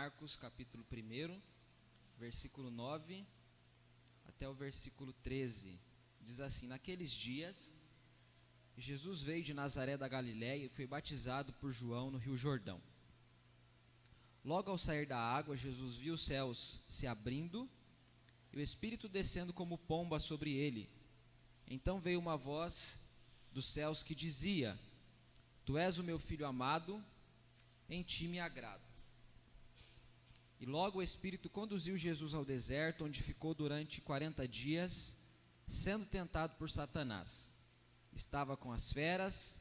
Marcos, capítulo 1, versículo 9 até o versículo 13. Diz assim: naqueles dias, Jesus veio de Nazaré da Galiléia e foi batizado por João no Rio Jordão. Logo ao sair da água, Jesus viu os céus se abrindo e o Espírito descendo como pomba sobre ele. Então veio uma voz dos céus que dizia: Tu és o meu filho amado, em ti me agrado. E logo o Espírito conduziu Jesus ao deserto, onde ficou durante 40 dias, sendo tentado por Satanás. Estava com as feras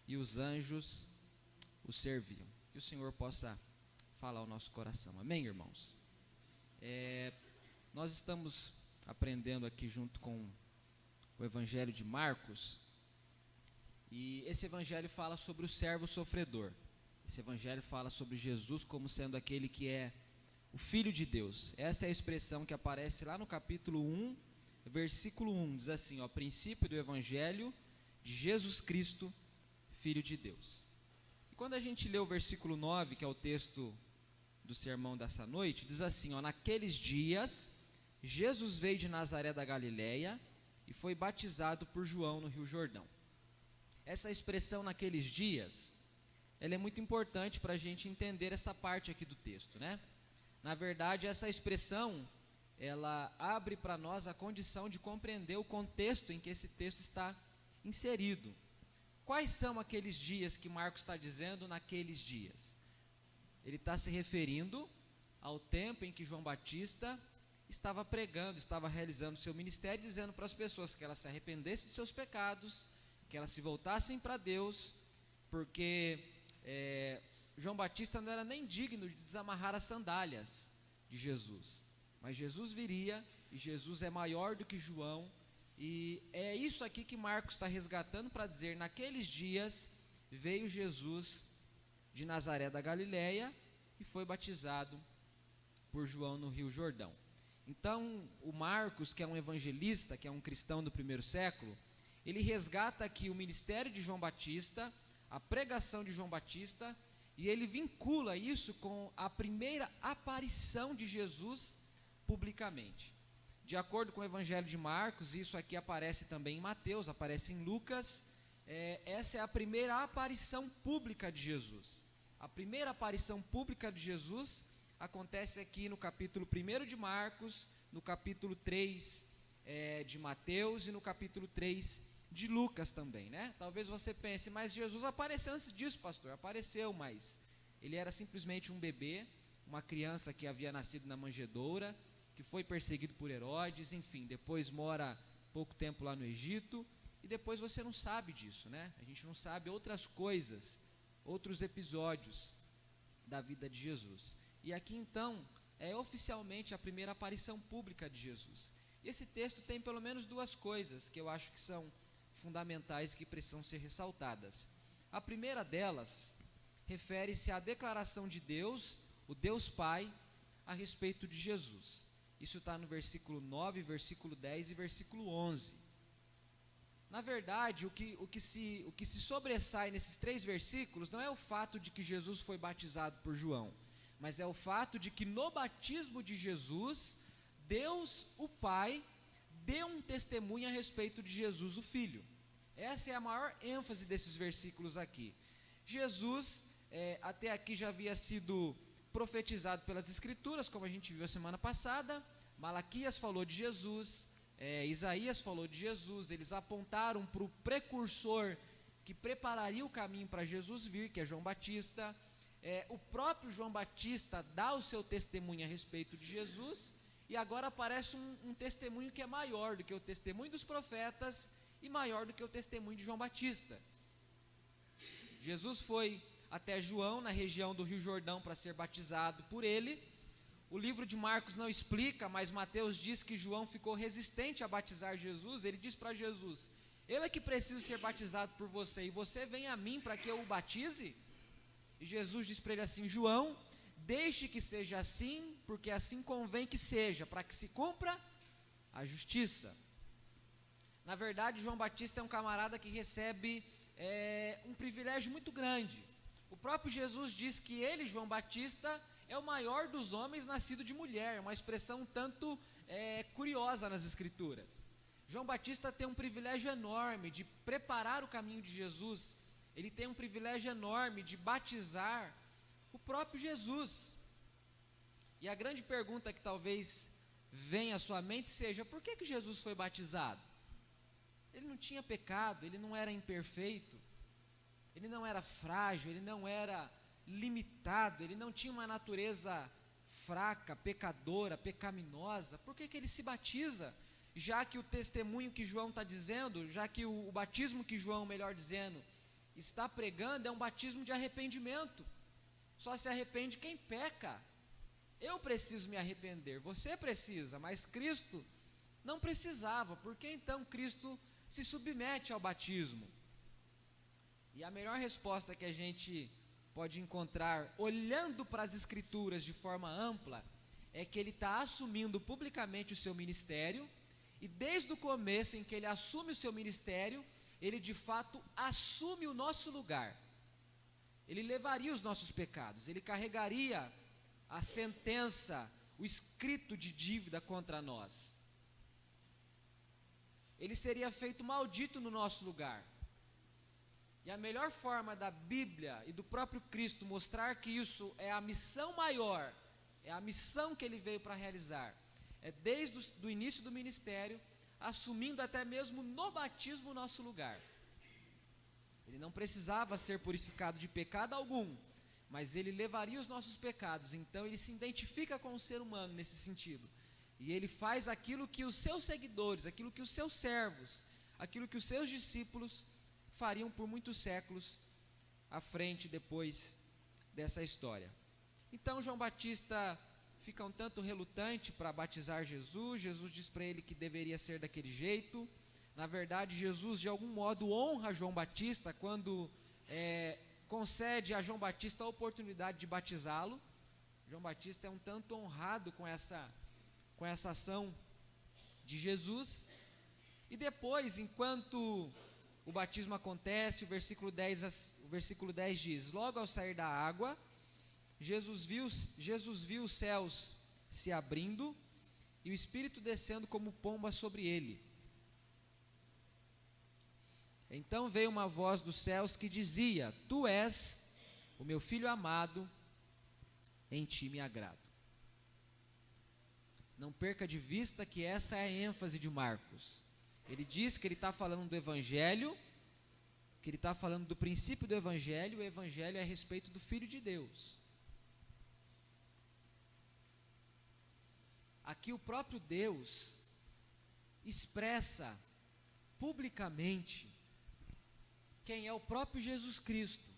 e os anjos o serviam. Que o Senhor possa falar ao nosso coração. Amém, irmãos? Nós estamos aprendendo aqui junto com o Evangelho de Marcos, e esse Evangelho fala sobre o servo sofredor. Esse Evangelho fala sobre Jesus como sendo aquele que é o Filho de Deus. Essa é a expressão que aparece lá no capítulo 1, versículo 1, diz assim, ó: princípio do Evangelho de Jesus Cristo, Filho de Deus. E quando a gente lê o versículo 9, que é o texto do sermão dessa noite, diz assim, ó: naqueles dias, Jesus veio de Nazaré da Galiléia e foi batizado por João no Rio Jordão. Essa expressão naqueles dias, ela é muito importante para a gente entender essa parte aqui do texto, né? Na verdade, essa expressão, ela abre para nós a condição de compreender o contexto em que esse texto está inserido. Quais são aqueles dias que Marcos está dizendo naqueles dias? Ele está se referindo ao tempo em que João Batista estava pregando, estava realizando seu ministério, dizendo para as pessoas que elas se arrependessem dos seus pecados, que elas se voltassem para Deus, porque João Batista não era nem digno de desamarrar as sandálias de Jesus, mas Jesus viria, e Jesus é maior do que João, e é isso aqui que Marcos está resgatando para dizer: naqueles dias veio Jesus de Nazaré da Galiléia e foi batizado por João no Rio Jordão. Então o Marcos, que é um evangelista, que é um cristão do primeiro século, ele resgata aqui o ministério de João Batista, a pregação de João Batista, e ele vincula isso com a primeira aparição de Jesus publicamente. De acordo com o Evangelho de Marcos, isso aqui aparece também em Mateus, aparece em Lucas, essa é a primeira aparição pública de Jesus. A primeira aparição pública de Jesus acontece aqui no capítulo 1 de Marcos, no capítulo 3 de Mateus e no capítulo 3 de Lucas também, né? Talvez você pense, mas Jesus apareceu antes disso, pastor. Apareceu, mas ele era simplesmente um bebê, uma criança que havia nascido na manjedoura, que foi perseguido por Herodes, enfim, depois mora pouco tempo lá no Egito, e depois você não sabe disso, né? A gente não sabe outras coisas, outros episódios da vida de Jesus. E aqui então é oficialmente a primeira aparição pública de Jesus. E esse texto tem pelo menos duas coisas que eu acho que são fundamentais, que precisam ser ressaltadas. A primeira delas refere-se à declaração de Deus, o Deus Pai, a respeito de Jesus. Isso está no versículo 9, versículo 10 e versículo 11. Na verdade, o que se sobressai nesses três versículos não é o fato de que Jesus foi batizado por João, mas é o fato de que no batismo de Jesus, Deus, o Pai, deu um testemunho a respeito de Jesus, o Filho. Essa é a maior ênfase desses versículos aqui. Jesus, até aqui já havia sido profetizado pelas Escrituras, como a gente viu a semana passada. Malaquias falou de Jesus, Isaías falou de Jesus. Eles apontaram para o precursor que prepararia o caminho para Jesus vir, que é João Batista. O próprio João Batista dá o seu testemunho a respeito de Jesus, e agora aparece um testemunho que é maior do que o testemunho dos profetas e maior do que o testemunho de João Batista. Jesus foi até João, na região do Rio Jordão, para ser batizado por ele. O livro de Marcos não explica, mas Mateus diz que João ficou resistente a batizar Jesus. Ele diz para Jesus: eu é que preciso ser batizado por você, e você vem a mim para que eu o batize? E Jesus diz para ele assim: João, deixe que seja assim, porque assim convém que seja, para que se cumpra a justiça. Na verdade, João Batista é um camarada que recebe um privilégio muito grande. O próprio Jesus diz que ele, João Batista, é o maior dos homens nascido de mulher, uma expressão um tanto curiosa nas Escrituras. João Batista tem um privilégio enorme de preparar o caminho de Jesus, ele tem um privilégio enorme de batizar o próprio Jesus. E a grande pergunta que talvez venha à sua mente seja: por que Jesus foi batizado? Ele não tinha pecado, ele não era imperfeito, ele não era frágil, ele não era limitado, ele não tinha uma natureza fraca, pecadora, pecaminosa. Por que ele se batiza? Já que o testemunho que João está dizendo, já que o batismo que João, melhor dizendo, está pregando, é um batismo de arrependimento. Só se arrepende quem peca. Eu preciso me arrepender, você precisa, mas Cristo não precisava. Por que então Cristo se submete ao batismo? E a melhor resposta que a gente pode encontrar, olhando para as Escrituras de forma ampla, é que ele está assumindo publicamente o seu ministério, e desde o começo em que ele assume o seu ministério, ele de fato assume o nosso lugar. Ele levaria os nossos pecados, ele carregaria a sentença, o escrito de dívida contra nós. Ele seria feito maldito no nosso lugar. E a melhor forma da Bíblia e do próprio Cristo mostrar que isso é a missão maior, é a missão que ele veio para realizar, é desde o início do ministério, assumindo até mesmo no batismo o nosso lugar. Ele não precisava ser purificado de pecado algum, mas ele levaria os nossos pecados. Então ele se identifica com o ser humano nesse sentido, e ele faz aquilo que os seus seguidores, aquilo que os seus servos, aquilo que os seus discípulos fariam por muitos séculos à frente, depois dessa história. Então João Batista fica um tanto relutante para batizar Jesus. Jesus diz para ele que deveria ser daquele jeito. Na verdade, Jesus de algum modo honra João Batista quando concede a João Batista a oportunidade de batizá-lo. João Batista é um tanto honrado com essa ação de Jesus. E depois, enquanto o batismo acontece, o versículo 10 diz: logo ao sair da água, Jesus viu os céus se abrindo e o Espírito descendo como pomba sobre ele. Então veio uma voz dos céus que dizia: tu és o meu filho amado, em ti me agrado. Não perca de vista que essa é a ênfase de Marcos. Ele diz que ele está falando do Evangelho, que ele está falando do princípio do Evangelho. O Evangelho é a respeito do Filho de Deus. Aqui o próprio Deus expressa publicamente quem é o próprio Jesus Cristo.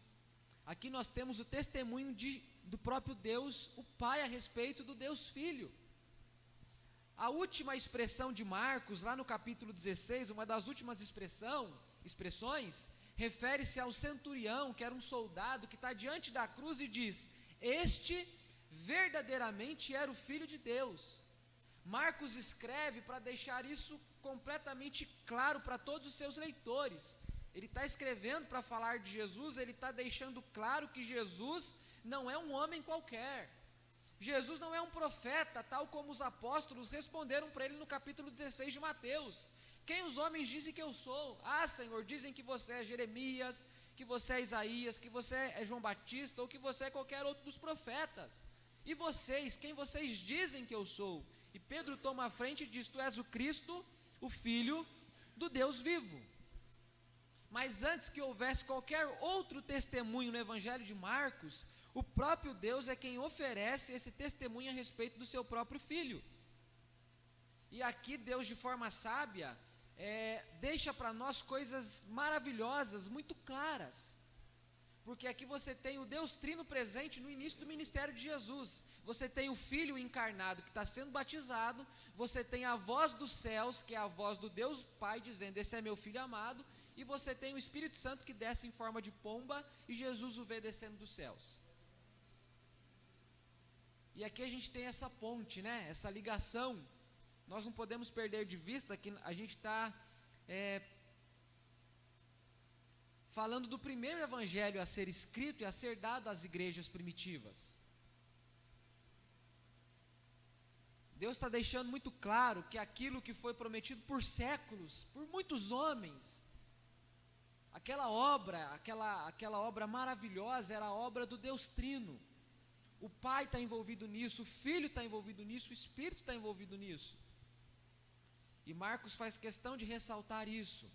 Aqui nós temos o testemunho do próprio Deus, o Pai, a respeito do Deus Filho. A última expressão de Marcos, lá no capítulo 16, uma das últimas expressões, refere-se ao centurião, que era um soldado que está diante da cruz e diz: este verdadeiramente era o Filho de Deus. Marcos escreve para deixar isso completamente claro para todos os seus leitores. Ele está escrevendo para falar de Jesus, ele está deixando claro que Jesus não é um homem qualquer. Jesus não é um profeta, tal como os apóstolos responderam para ele no capítulo 16 de Mateus. Quem os homens dizem que eu sou? Ah, Senhor, dizem que você é Jeremias, que você é Isaías, que você é João Batista, ou que você é qualquer outro dos profetas. E vocês, quem vocês dizem que eu sou? E Pedro toma a frente e diz: tu és o Cristo, o Filho do Deus vivo. Mas antes que houvesse qualquer outro testemunho no Evangelho de Marcos, o próprio Deus é quem oferece esse testemunho a respeito do seu próprio Filho. E aqui Deus, de forma sábia, deixa para nós coisas maravilhosas, muito claras. Porque aqui você tem o Deus Trino presente no início do ministério de Jesus. Você tem o Filho encarnado que está sendo batizado. Você tem a voz dos céus, que é a voz do Deus Pai, dizendo: esse é meu Filho amado. E você tem o Espírito Santo que desce em forma de pomba, e Jesus o vê descendo dos céus. E aqui a gente tem essa ponte, né? Essa ligação. Nós não podemos perder de vista que a gente está falando do primeiro evangelho a ser escrito e a ser dado às igrejas primitivas. Deus está deixando muito claro que aquilo que foi prometido por séculos, por muitos homens, aquela obra maravilhosa era a obra do Deus Trino. O Pai está envolvido nisso, o Filho está envolvido nisso, o Espírito está envolvido nisso. E Marcos faz questão de ressaltar isso.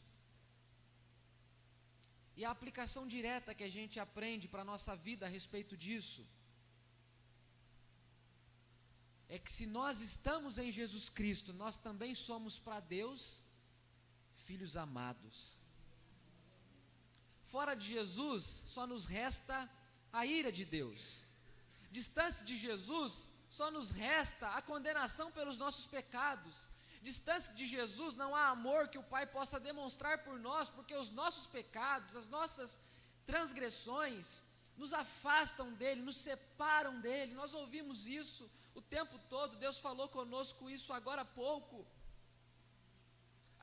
E a aplicação direta que a gente aprende para a nossa vida a respeito disso é que se nós estamos em Jesus Cristo, nós também somos para Deus filhos amados. Fora de Jesus, só nos resta a ira de Deus. Distante de Jesus, só nos resta a condenação pelos nossos pecados. Distante de Jesus, não há amor que o Pai possa demonstrar por nós, porque os nossos pecados, as nossas transgressões, nos afastam dele, nos separam dele. Nós ouvimos isso o tempo todo, Deus falou conosco isso agora há pouco.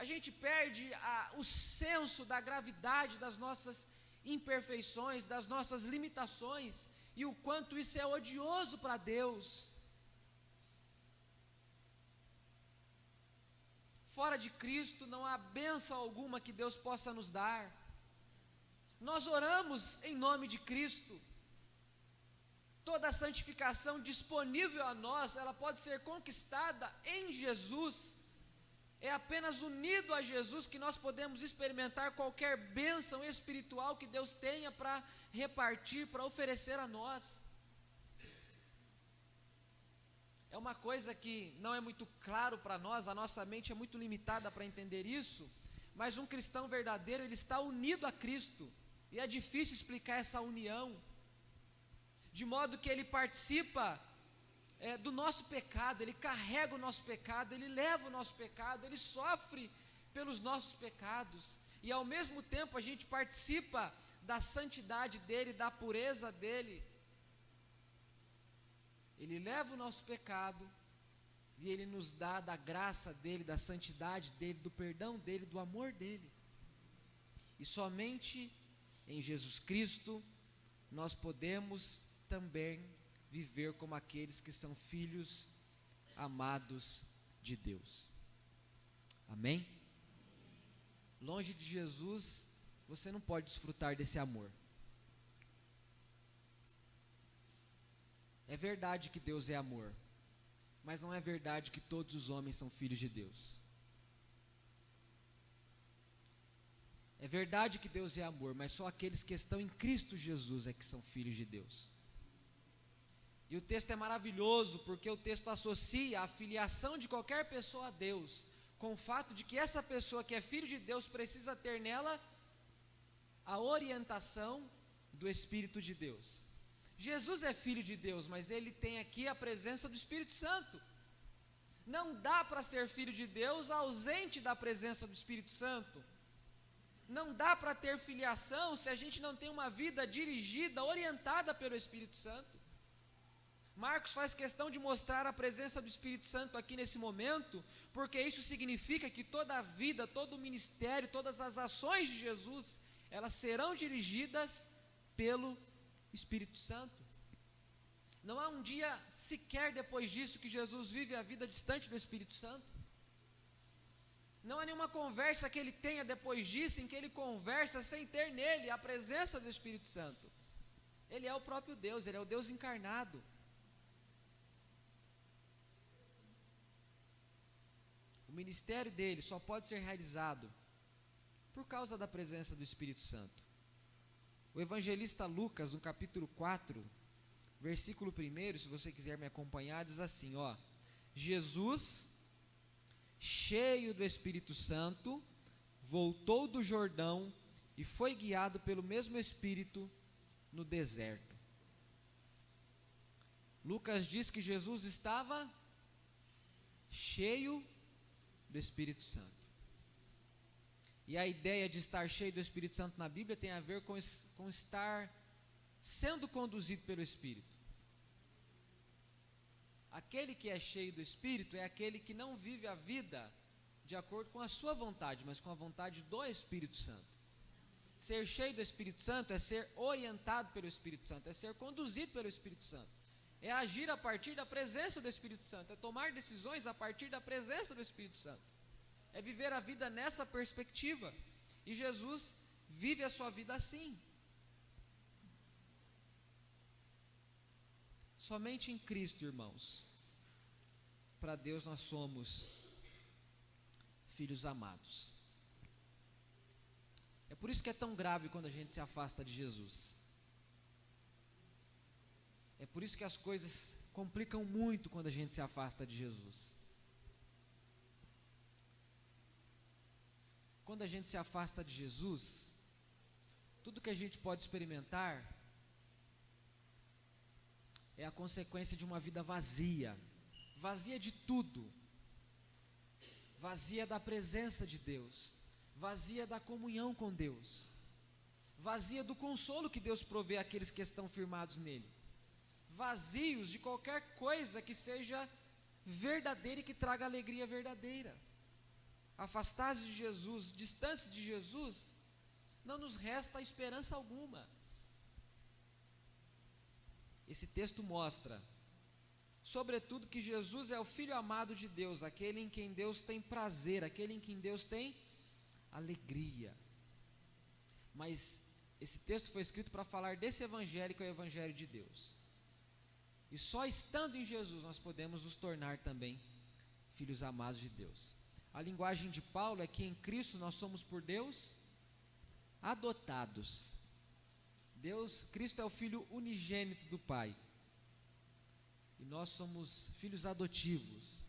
A gente perde o senso da gravidade das nossas imperfeições, das nossas limitações, e o quanto isso é odioso para Deus. Fora de Cristo não há bênção alguma que Deus possa nos dar. Nós oramos em nome de Cristo. Toda a santificação disponível a nós, ela pode ser conquistada em Jesus. É apenas unido a Jesus que nós podemos experimentar qualquer bênção espiritual que Deus tenha para repartir, para oferecer a nós. É uma coisa que não é muito claro para nós, a nossa mente é muito limitada para entender isso, mas um cristão verdadeiro, ele está unido a Cristo, e é difícil explicar essa união, de modo que ele participa do nosso pecado, ele carrega o nosso pecado, ele leva o nosso pecado, ele sofre pelos nossos pecados, e ao mesmo tempo a gente participa da santidade dele, da pureza dele. Ele leva o nosso pecado e ele nos dá da graça dele, da santidade dele, do perdão dele, do amor dele. E somente em Jesus Cristo nós podemos também viver como aqueles que são filhos amados de Deus. Amém? Longe de Jesus, você não pode desfrutar desse amor. É verdade que Deus é amor, mas não é verdade que todos os homens são filhos de Deus. É verdade que Deus é amor, mas só aqueles que estão em Cristo Jesus é que são filhos de Deus. E o texto é maravilhoso, porque o texto associa a filiação de qualquer pessoa a Deus, com o fato de que essa pessoa que é filho de Deus precisa ter nela a orientação do Espírito de Deus. Jesus é filho de Deus, mas ele tem aqui a presença do Espírito Santo. Não dá para ser filho de Deus ausente da presença do Espírito Santo. Não dá para ter filiação se a gente não tem uma vida dirigida, orientada pelo Espírito Santo. Marcos faz questão de mostrar a presença do Espírito Santo aqui nesse momento, porque isso significa que toda a vida, todo o ministério, todas as ações de Jesus, elas serão dirigidas pelo Espírito Santo. Não há um dia sequer depois disso que Jesus vive a vida distante do Espírito Santo. Não há nenhuma conversa que ele tenha depois disso em que ele conversa sem ter nele a presença do Espírito Santo. Ele é o próprio Deus, ele é o Deus encarnado. O ministério dele só pode ser realizado por causa da presença do Espírito Santo. O evangelista Lucas, no capítulo 4, versículo 1, se você quiser me acompanhar, diz assim, Jesus, cheio do Espírito Santo, voltou do Jordão e foi guiado pelo mesmo Espírito no deserto. Lucas diz que Jesus estava cheio do Espírito Santo. E a ideia de estar cheio do Espírito Santo na Bíblia tem a ver com estar sendo conduzido pelo Espírito. Aquele que é cheio do Espírito é aquele que não vive a vida de acordo com a sua vontade, mas com a vontade do Espírito Santo. Ser cheio do Espírito Santo é ser orientado pelo Espírito Santo, é ser conduzido pelo Espírito Santo. é agir a partir da presença do Espírito Santo, é tomar decisões a partir da presença do Espírito Santo, é viver a vida nessa perspectiva, e Jesus vive a sua vida assim. Somente em Cristo, irmãos, para Deus nós somos filhos amados. É por isso que é tão grave quando a gente se afasta de Jesus. É por isso que as coisas complicam muito quando a gente se afasta de Jesus. Quando a gente se afasta de Jesus, tudo que a gente pode experimentar é a consequência de uma vida vazia, vazia de tudo, vazia da presença de Deus, vazia da comunhão com Deus, vazia do consolo que Deus provê àqueles que estão firmados nele, vazios de qualquer coisa que seja verdadeira e que traga alegria verdadeira. Afastados de Jesus, distantes de Jesus, não nos resta esperança alguma. Esse texto mostra, sobretudo, que Jesus é o Filho amado de Deus, aquele em quem Deus tem prazer, aquele em quem Deus tem alegria. Mas esse texto foi escrito para falar desse evangelho, que é o evangelho de Deus. E só estando em Jesus nós podemos nos tornar também filhos amados de Deus. A linguagem de Paulo é que em Cristo nós somos por Deus adotados. Cristo é o Filho unigênito do Pai, e nós somos filhos adotivos.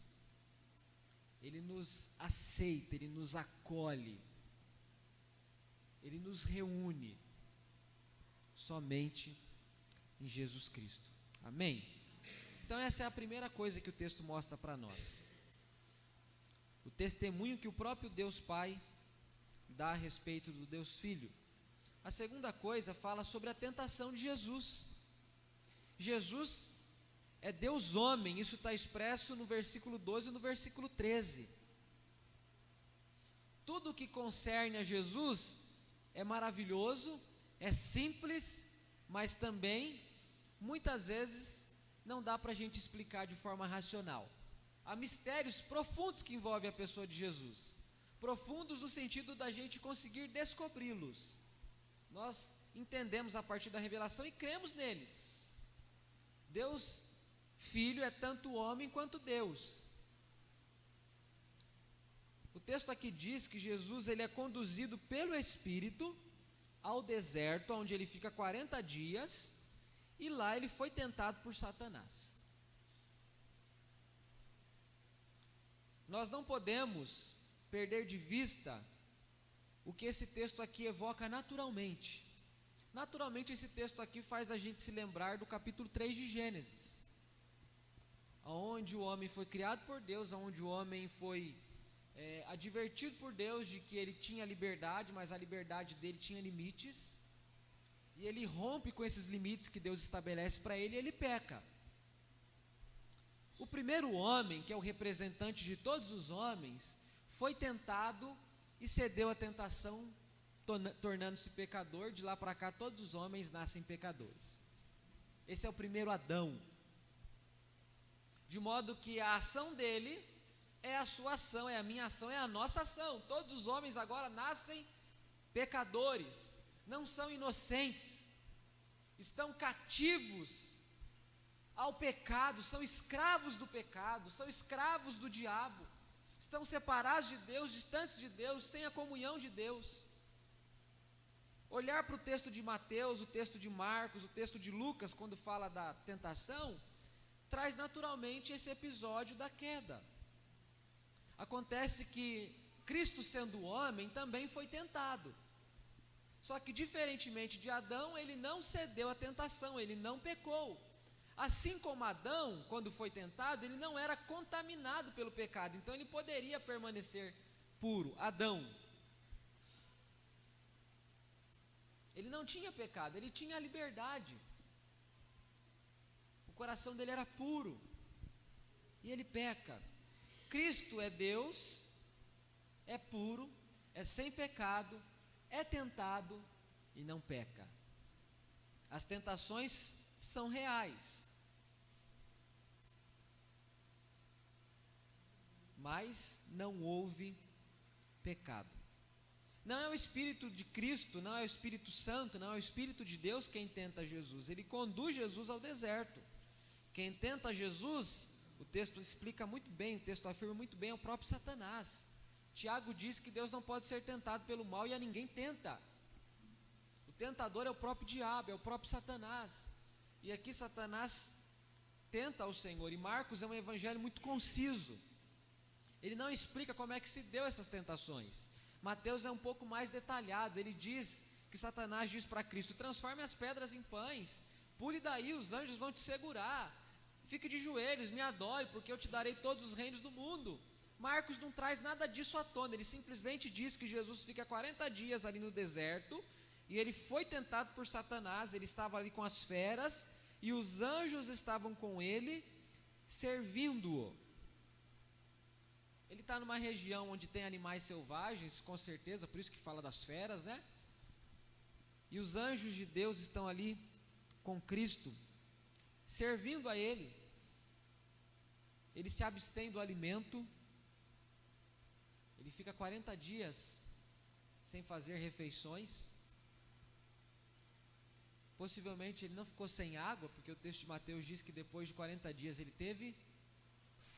Ele nos aceita, Ele nos acolhe, Ele nos reúne somente em Jesus Cristo. Amém? Então essa é a primeira coisa que o texto mostra para nós. O testemunho que o próprio Deus Pai dá a respeito do Deus Filho. A segunda coisa fala sobre a tentação de Jesus. Jesus é Deus homem, isso está expresso no versículo 12 e no versículo 13. Tudo o que concerne a Jesus é maravilhoso, é simples, mas também, muitas vezes, não dá para a gente explicar de forma racional. Há mistérios profundos que envolvem a pessoa de Jesus, profundos no sentido da gente conseguir descobri-los. Nós entendemos a partir da revelação e cremos neles. Deus Filho é tanto homem quanto Deus. O texto aqui diz que Jesus ele é conduzido pelo Espírito ao deserto, onde ele fica 40 dias, e lá ele foi tentado por Satanás. Nós não podemos perder de vista o que esse texto aqui evoca naturalmente. Naturalmente esse texto aqui faz a gente se lembrar do capítulo 3 de Gênesis, onde o homem foi criado por Deus, onde o homem foi advertido por Deus de que ele tinha liberdade, mas a liberdade dele tinha limites, e ele rompe com esses limites que Deus estabelece para ele, e ele peca. O primeiro homem, que é o representante de todos os homens, foi tentado e cedeu à tentação, tornando-se pecador. De lá para cá todos os homens nascem pecadores. Esse é o primeiro Adão, de modo que a ação dele é a sua ação, é a minha ação, é a nossa ação. Todos os homens agora nascem pecadores, não são inocentes, estão cativos ao pecado, são escravos do pecado, são escravos do diabo, estão separados de Deus, distantes de Deus, sem a comunhão de Deus. Olhar para o texto de Mateus, o texto de Marcos, o texto de Lucas, quando fala da tentação, traz naturalmente esse episódio da queda. Acontece que Cristo, sendo homem, também foi tentado. Só que, diferentemente de Adão, ele não cedeu à tentação, ele não pecou. Assim como Adão, quando foi tentado, ele não era contaminado pelo pecado, então ele poderia permanecer puro. Adão, ele não tinha pecado, ele tinha liberdade. O coração dele era puro, e ele peca. Cristo é Deus, é puro, é sem pecado, é tentado e não peca. As tentações são reais, mas não houve pecado. Não é o Espírito de Cristo, não é o Espírito Santo, não é o Espírito de Deus quem tenta Jesus. Ele conduz Jesus ao deserto. Quem tenta Jesus, o texto explica muito bem, o texto afirma muito bem, é o próprio Satanás. Tiago diz que Deus não pode ser tentado pelo mal e a ninguém tenta. O tentador é o próprio diabo, é o próprio Satanás. E aqui Satanás tenta ao Senhor. E Marcos é um evangelho muito conciso. Ele não explica como é que se deu essas tentações. Mateus é um pouco mais detalhado. Ele diz que Satanás diz para Cristo: transforme as pedras em pães, pule daí, os anjos vão te segurar, fique de joelhos, me adore, porque eu te darei todos os reinos do mundo. Marcos não traz nada disso à tona. Ele simplesmente diz que Jesus fica 40 dias ali no deserto, e ele foi tentado por Satanás. Ele estava ali com as feras, e os anjos estavam com ele, servindo-o. Ele está numa região onde tem animais selvagens, com certeza, por isso que fala das feras, né? E os anjos de Deus estão ali com Cristo, servindo a Ele. Ele se abstém do alimento, ele fica 40 dias sem fazer refeições. Possivelmente ele não ficou sem água, porque o texto de Mateus diz que depois de 40 dias ele teve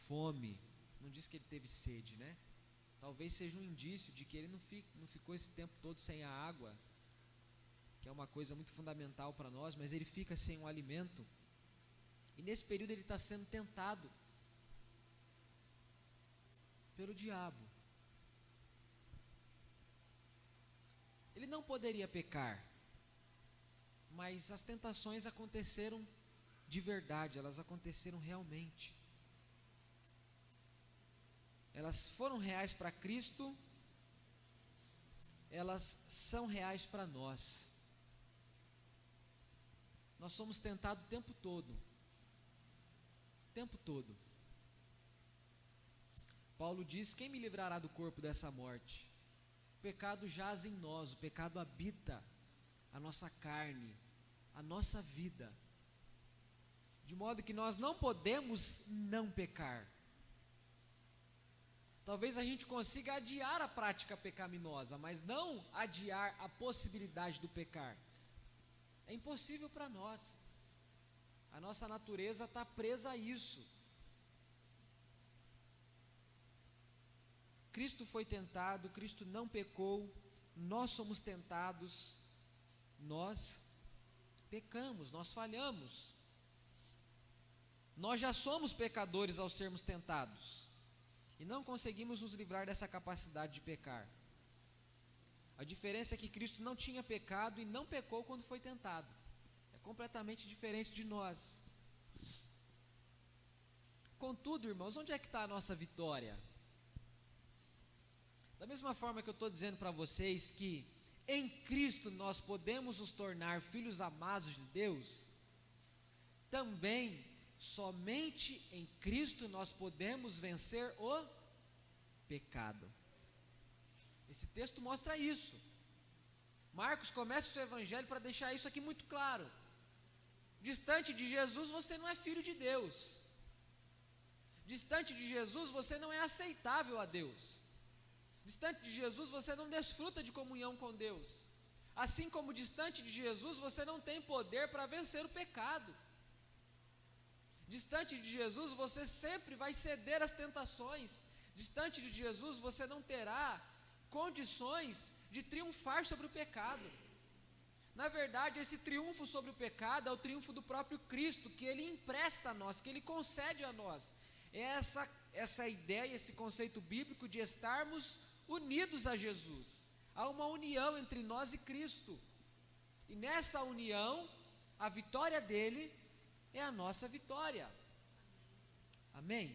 fome. Não diz que ele teve sede, né? Talvez seja um indício de que ele não ficou esse tempo todo sem a água, que é uma coisa muito fundamental para nós, mas ele fica sem um alimento. E nesse período ele está sendo tentado pelo diabo. Ele não poderia pecar, mas as tentações aconteceram de verdade, elas aconteceram realmente. Elas foram reais para Cristo, elas são reais para nós. Nós somos tentados o tempo todo. O tempo todo. Paulo diz: quem me livrará do corpo dessa morte? O pecado jaz em nós, o pecado habita a nossa carne, a nossa vida, de modo que nós não podemos não pecar. Talvez a gente consiga adiar a prática pecaminosa, mas não adiar a possibilidade do pecar. É impossível para nós. A nossa natureza está presa a isso. Cristo foi tentado, Cristo não pecou, nós somos tentados, nós pecamos, nós falhamos. Nós já somos pecadores ao sermos tentados. E não conseguimos nos livrar dessa capacidade de pecar. A diferença é que Cristo não tinha pecado e não pecou quando foi tentado. É completamente diferente de nós. Contudo, irmãos, onde é que está a nossa vitória? Da mesma forma que eu estou dizendo para vocês que em Cristo nós podemos nos tornar filhos amados de Deus, também somente em Cristo nós podemos vencer o pecado. Esse texto mostra isso. Marcos começa o seu evangelho para deixar isso aqui muito claro. Distante de Jesus você não é filho de Deus. Distante de Jesus você não é aceitável a Deus. Distante de Jesus você não desfruta de comunhão com Deus. Assim como distante de Jesus você não tem poder para vencer o pecado. Distante de Jesus, você sempre vai ceder às tentações. Distante de Jesus, você não terá condições de triunfar sobre o pecado. Na verdade, esse triunfo sobre o pecado é o triunfo do próprio Cristo, que Ele empresta a nós, que Ele concede a nós. É essa ideia, esse conceito bíblico de estarmos unidos a Jesus. Há uma união entre nós e Cristo. E nessa união, a vitória dEle é a nossa vitória. Amém?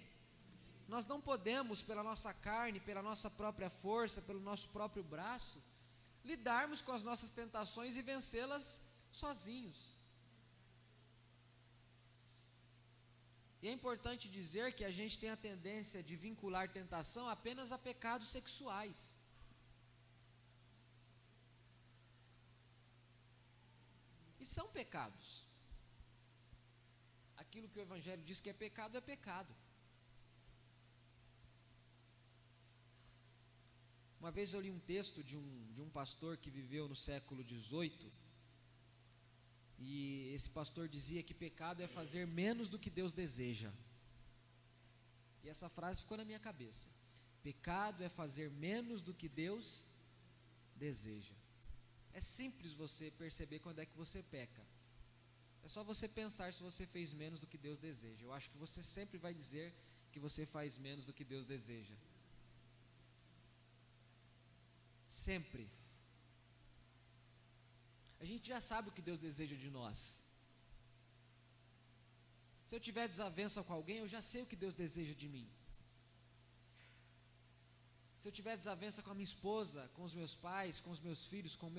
Nós não podemos, pela nossa carne, pela nossa própria força, pelo nosso próprio braço, lidarmos com as nossas tentações e vencê-las sozinhos. E é importante dizer que a gente tem a tendência de vincular tentação apenas a pecados sexuais. E são pecados. Aquilo que o Evangelho diz que é pecado, é pecado. Uma vez eu li um texto de um pastor que viveu no século XVIII, e esse pastor dizia que pecado é fazer menos do que Deus deseja. E essa frase ficou na minha cabeça. Pecado é fazer menos do que Deus deseja. É simples você perceber quando é que você peca. É só você pensar se você fez menos do que Deus deseja. Eu acho que você sempre vai dizer que você faz menos do que Deus deseja. Sempre. A gente já sabe o que Deus deseja de nós. Se eu tiver desavença com alguém, eu já sei o que Deus deseja de mim. Se eu tiver desavença com a minha esposa, com os meus pais, com os meus filhos, com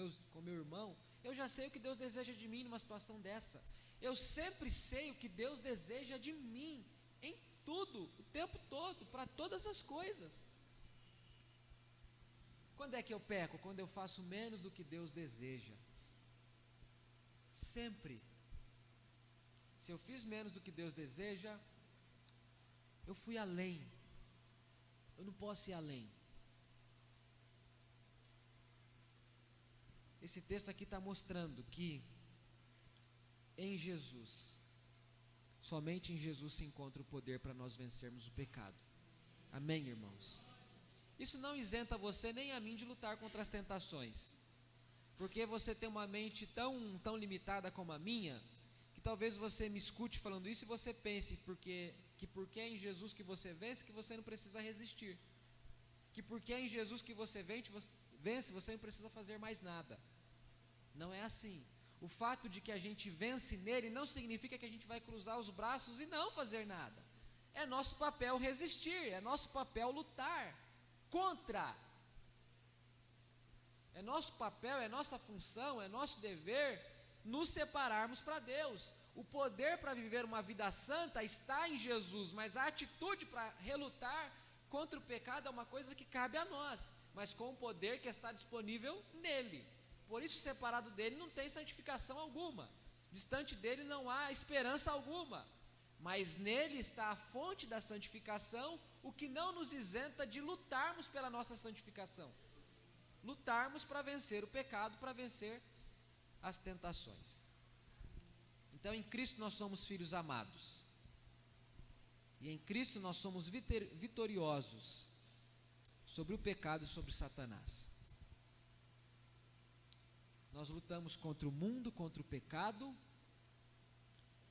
meu irmão, eu já sei o que Deus deseja de mim numa situação dessa. Eu sempre sei o que Deus deseja de mim, em tudo, o tempo todo, para todas as coisas. Quando é que eu peco? Quando eu faço menos do que Deus deseja. Sempre. Se eu fiz menos do que Deus deseja, eu fui além. Eu não posso ir além. Esse texto aqui está mostrando que em Jesus, somente em Jesus se encontra o poder para nós vencermos o pecado. Amém, irmãos? Isso não isenta você nem a mim de lutar contra as tentações, porque você tem uma mente tão limitada como a minha, que talvez você me escute falando isso e você pense porque é em Jesus que você vence, que você não precisa resistir, que porque é em Jesus que você vence, você não precisa fazer mais nada. Não é assim. O fato de que a gente vence nele não significa que a gente vai cruzar os braços e não fazer nada. É nosso papel resistir, é nosso papel lutar contra. É nosso papel, é nossa função, é nosso dever nos separarmos para Deus. O poder para viver uma vida santa está em Jesus, mas a atitude para relutar contra o pecado é uma coisa que cabe a nós, mas com o poder que está disponível nele. Por isso, separado dele não tem santificação alguma, distante dele não há esperança alguma, mas nele está a fonte da santificação, o que não nos isenta de lutarmos pela nossa santificação, lutarmos para vencer o pecado, para vencer as tentações. Então, em Cristo nós somos filhos amados, e em Cristo nós somos vitoriosos sobre o pecado e sobre Satanás. Nós lutamos contra o mundo, contra o pecado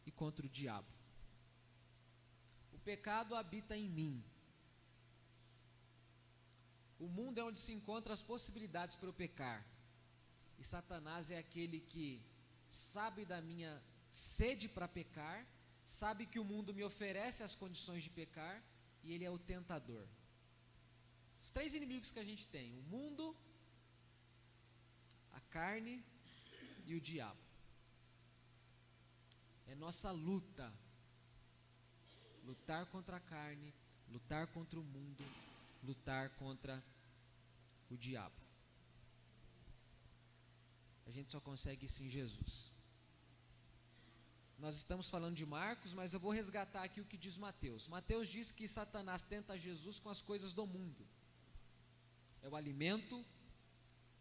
e contra o diabo. O pecado habita em mim. O mundo é onde se encontram as possibilidades para eu pecar. E Satanás é aquele que sabe da minha sede para pecar, sabe que o mundo me oferece as condições de pecar, e ele é o tentador. Os três inimigos que a gente tem: o mundo, a carne e o diabo. É nossa luta, lutar contra a carne, lutar contra o mundo, lutar contra o diabo. A gente só consegue isso em Jesus. Nós estamos falando de Marcos, mas eu vou resgatar aqui o que diz Mateus. Mateus diz que Satanás tenta Jesus com as coisas do mundo. É o alimento,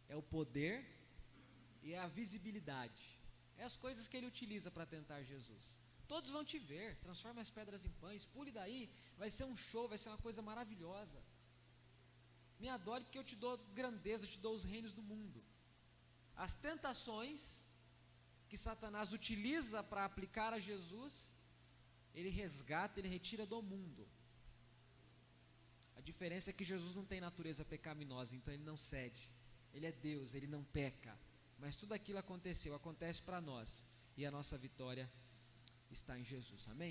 é o poder e é a visibilidade. É as coisas que ele utiliza para tentar Jesus. Todos vão te ver, transforma as pedras em pães, pule daí, vai ser um show, vai ser uma coisa maravilhosa. Me adore porque eu te dou grandeza, eu te dou os reinos do mundo. As tentações que Satanás utiliza para aplicar a Jesus, ele resgata, ele retira do mundo. A diferença é que Jesus não tem natureza pecaminosa, então ele não cede. Ele é Deus, ele não peca. Mas tudo aquilo acontece para nós, e a nossa vitória está em Jesus. Amém?